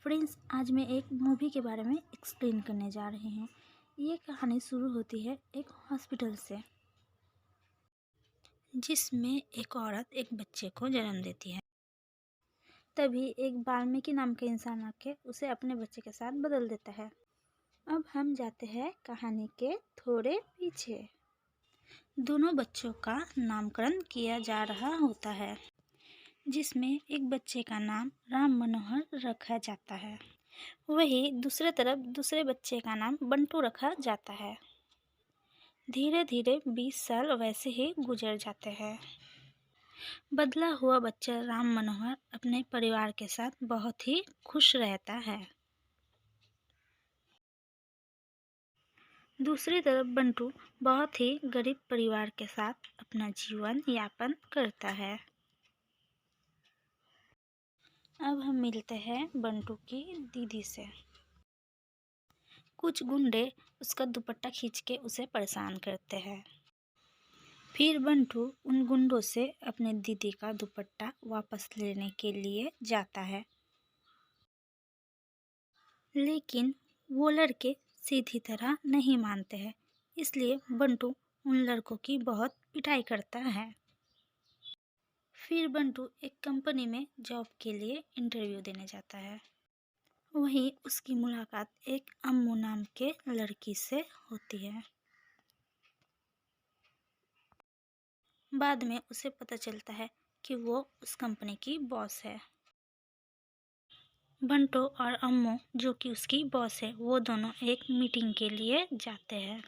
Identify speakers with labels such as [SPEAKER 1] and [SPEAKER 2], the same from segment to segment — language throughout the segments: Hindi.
[SPEAKER 1] फ्रेंड्स, आज मैं एक मूवी के बारे में एक्सप्लेन करने जा रही हूँ। ये कहानी शुरू होती है एक हॉस्पिटल से, जिसमें एक औरत एक बच्चे को जन्म देती है। तभी एक वाल्मीकि नाम का इंसान आके उसे अपने बच्चे के साथ बदल देता है। अब हम जाते हैं कहानी के थोड़े पीछे। दोनों बच्चों का नामकरण किया जा रहा होता है, जिसमें एक बच्चे का नाम राम मनोहर रखा जाता है। वही दूसरे तरफ दूसरे बच्चे का नाम बंटू रखा जाता है। धीरे धीरे 20 साल वैसे ही गुजर जाते हैं। बदला हुआ बच्चा राम मनोहर अपने परिवार के साथ बहुत ही खुश रहता है। दूसरी तरफ बंटू बहुत ही गरीब परिवार के साथ अपना जीवन यापन करता है। अब हम मिलते हैं बंटू की दीदी से। कुछ गुंडे उसका दुपट्टा खींच के उसे परेशान करते हैं। फिर बंटू उन गुंडों से अपने दीदी का दुपट्टा वापस लेने के लिए जाता है, लेकिन वो लड़के सीधी तरह नहीं मानते हैं। इसलिए बंटू उन लड़कों की बहुत पिटाई करता है। फिर बंटू एक कंपनी में जॉब के लिए इंटरव्यू देने जाता है। वहीं उसकी मुलाकात एक अम्मू नाम के लड़की से होती है। बाद में उसे पता चलता है कि वो उस कंपनी की बॉस है। बंटू और अम्मू, जो कि उसकी बॉस है, वो दोनों एक मीटिंग के लिए जाते हैं।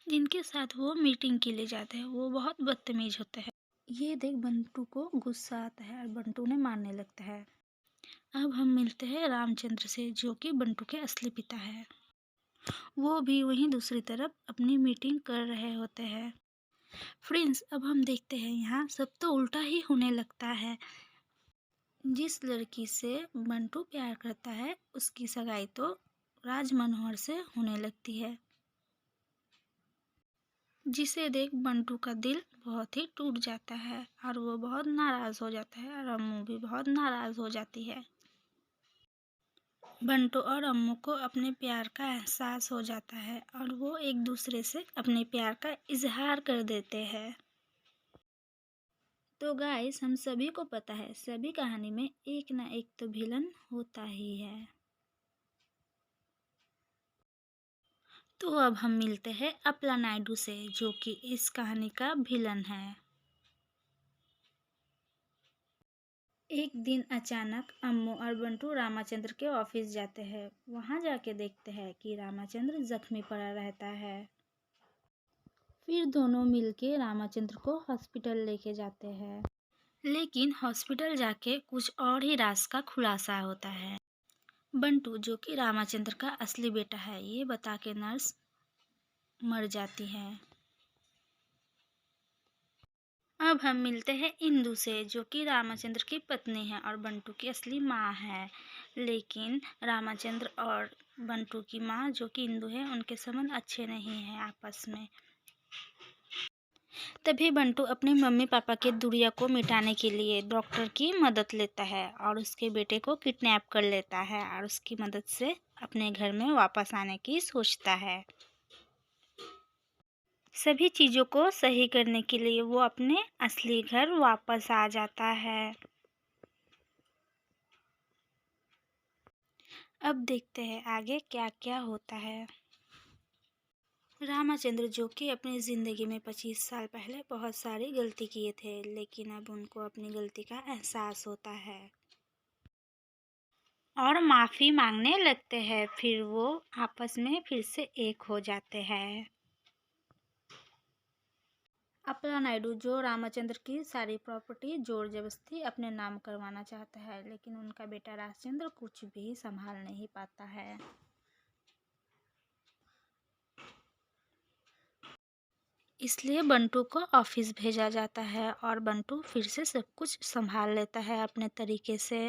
[SPEAKER 1] जिनके साथ वो मीटिंग के लिए जाते हैं वो बहुत बदतमीज होते हैं। ये देख बंटू को गुस्सा आता है और बंटू उन्हें मारने लगता है। अब हम मिलते हैं रामचंद्र से, जो कि बंटू के असली पिता है। वो भी वहीं दूसरी तरफ अपनी मीटिंग कर रहे होते हैं। फ्रेंड्स, अब हम देखते हैं यहाँ सब तो उल्टा ही होने लगता है। जिस लड़की से बंटू प्यार करता है उसकी सगाई तो राज मनोहर से होने लगती है, जिसे देख बंटू का दिल बहुत ही टूट जाता है और वो बहुत नाराज़ हो जाता है और अम्मू भी बहुत नाराज़ हो जाती है। बंटू और अम्मू को अपने प्यार का एहसास हो जाता है और वो एक दूसरे से अपने प्यार का इजहार कर देते हैं। तो गाइस, हम सभी को पता है सभी कहानी में एक ना एक तो विलन होता ही है। तो अब हम मिलते हैं अपला नायडू से, जो कि इस कहानी का विलन है। एक दिन अचानक अम्मू और बंटू रामाचंद्र के ऑफिस जाते हैं। वहां जाके देखते हैं कि रामाचंद्र जख्मी पड़ा रहता है। फिर दोनों मिलके रामाचंद्र को हॉस्पिटल लेके जाते हैं, लेकिन हॉस्पिटल जाके कुछ और ही राज का खुलासा होता है। बंटू, जो कि रामाचंद्र का असली बेटा है, ये बता के नर्स मर जाती है। अब हम मिलते हैं इंदु से, जो कि रामाचंद्र की पत्नी है और बंटू की असली माँ है। लेकिन रामाचंद्र और बंटू की माँ, जो कि इंदु है, उनके संबंध अच्छे नहीं हैं आपस में। तभी बंटू अपने मम्मी पापा के दूरिया को मिटाने के लिए डॉक्टर की मदद लेता है और उसके बेटे को किडनैप कर लेता है और उसकी मदद से अपने घर में वापस आने की सोचता है। सभी चीज़ों को सही करने के लिए वो अपने असली घर वापस आ जाता है। अब देखते हैं आगे क्या क्या होता है। रामाचंद्र, जो कि अपनी ज़िंदगी में 25 साल पहले बहुत सारी गलती किए थे, लेकिन अब उनको अपनी गलती का एहसास होता है और माफ़ी मांगने लगते हैं। फिर वो आपस में फिर से एक हो जाते हैं। अपला नायडू, जो रामाचंद्र की सारी प्रॉपर्टी जोर जबरदस्ती अपने नाम करवाना चाहता है, लेकिन उनका बेटा राजचंद्र कुछ भी संभाल नहीं पाता है। इसलिए बंटू को ऑफिस भेजा जाता है और बंटू फिर से सब कुछ संभाल लेता है अपने तरीके से।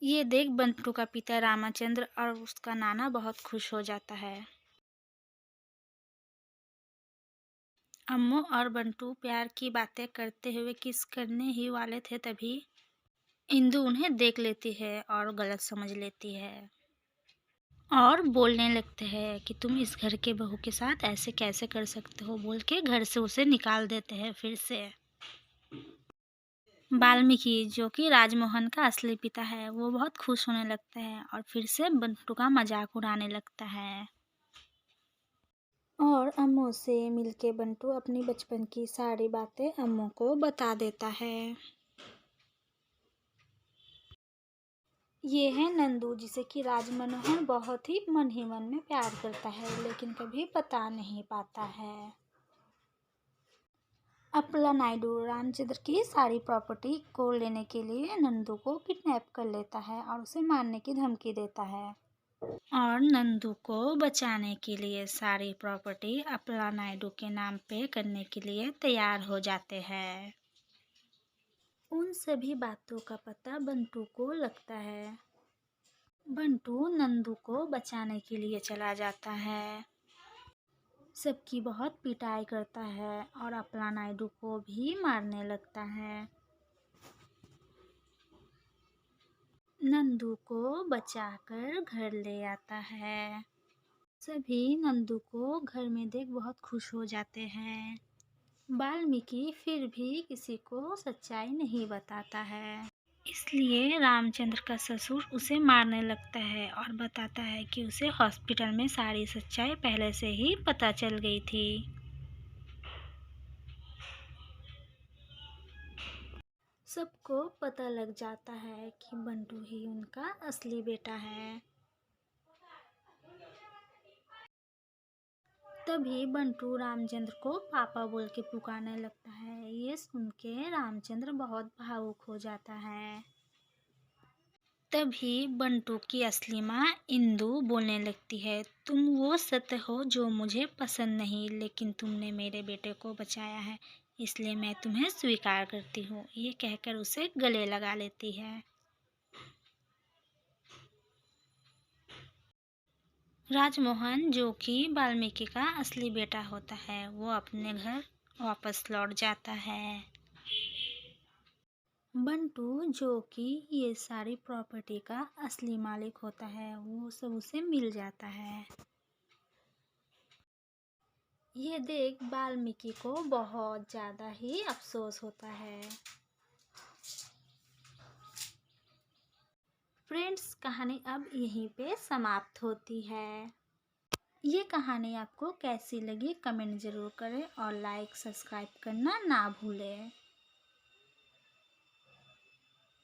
[SPEAKER 1] ये देख बंटू का पिता रामाचंद्र और उसका नाना बहुत खुश हो जाता है। अम्मू और बंटू प्यार की बातें करते हुए किस करने ही वाले थे, तभी इंदु उन्हें देख लेती है और गलत समझ लेती है और बोलने लगते हैं कि तुम इस घर के बहू के साथ ऐसे कैसे कर सकते हो, बोल के घर से उसे निकाल देते हैं फिर से। वाल्मीकि, जो कि राजमोहन का असली पिता है, वो बहुत खुश होने लगता है और फिर से बंटू का मजाक उड़ाने लगता है। और अम्मू से मिलके बंटू अपनी बचपन की सारी बातें अम्मू को बता देता है। ये है नंदू, जिसे कि राजमनोहर बहुत ही मन में प्यार करता है, लेकिन कभी बता नहीं पाता है। अपला नायडू रामचंद्र की सारी प्रॉपर्टी को लेने के लिए नंदू को किडनैप कर लेता है और उसे मारने की धमकी देता है। और नंदू को बचाने के लिए सारी प्रॉपर्टी अपला नायडू के नाम पे करने के लिए तैयार हो जाते हैं। उन सभी बातों का पता बंटू को लगता है। बंटू नंदू को बचाने के लिए चला जाता है, सबकी बहुत पिटाई करता है और अपला नायडू को भी मारने लगता है। नंदू को बचाकर घर ले आता है। सभी नंदू को घर में देख बहुत खुश हो जाते हैं। वाल्मीकि फिर भी किसी को सच्चाई नहीं बताता है, इसलिए रामचंद्र का ससुर उसे मारने लगता है और बताता है कि उसे हॉस्पिटल में सारी सच्चाई पहले से ही पता चल गई थी। सबको पता लग जाता है कि बंटू ही उनका असली बेटा है। तभी बंटू रामचंद्र को पापा बोल के पुकारने लगता है। ये सुन के रामचंद्र बहुत भावुक हो जाता है। तभी बंटू की असली माँ इंदु बोलने लगती है, तुम वो सत्य हो जो मुझे पसंद नहीं, लेकिन तुमने मेरे बेटे को बचाया है, इसलिए मैं तुम्हें स्वीकार करती हूँ। ये कहकर उसे गले लगा लेती है। राजमोहन, जो कि वाल्मीकि का असली बेटा होता है, वो अपने घर वापस लौट जाता है। बंटू, जो कि ये सारी प्रॉपर्टी का असली मालिक होता है, वो सब उसे मिल जाता है। ये देख वाल्मीकि को बहुत ज़्यादा ही अफसोस होता है। फ्रेंड्स, कहानी अब यहीं पे समाप्त होती है। ये कहानी आपको कैसी लगी कमेंट ज़रूर करें और लाइक सब्सक्राइब करना ना भूलें।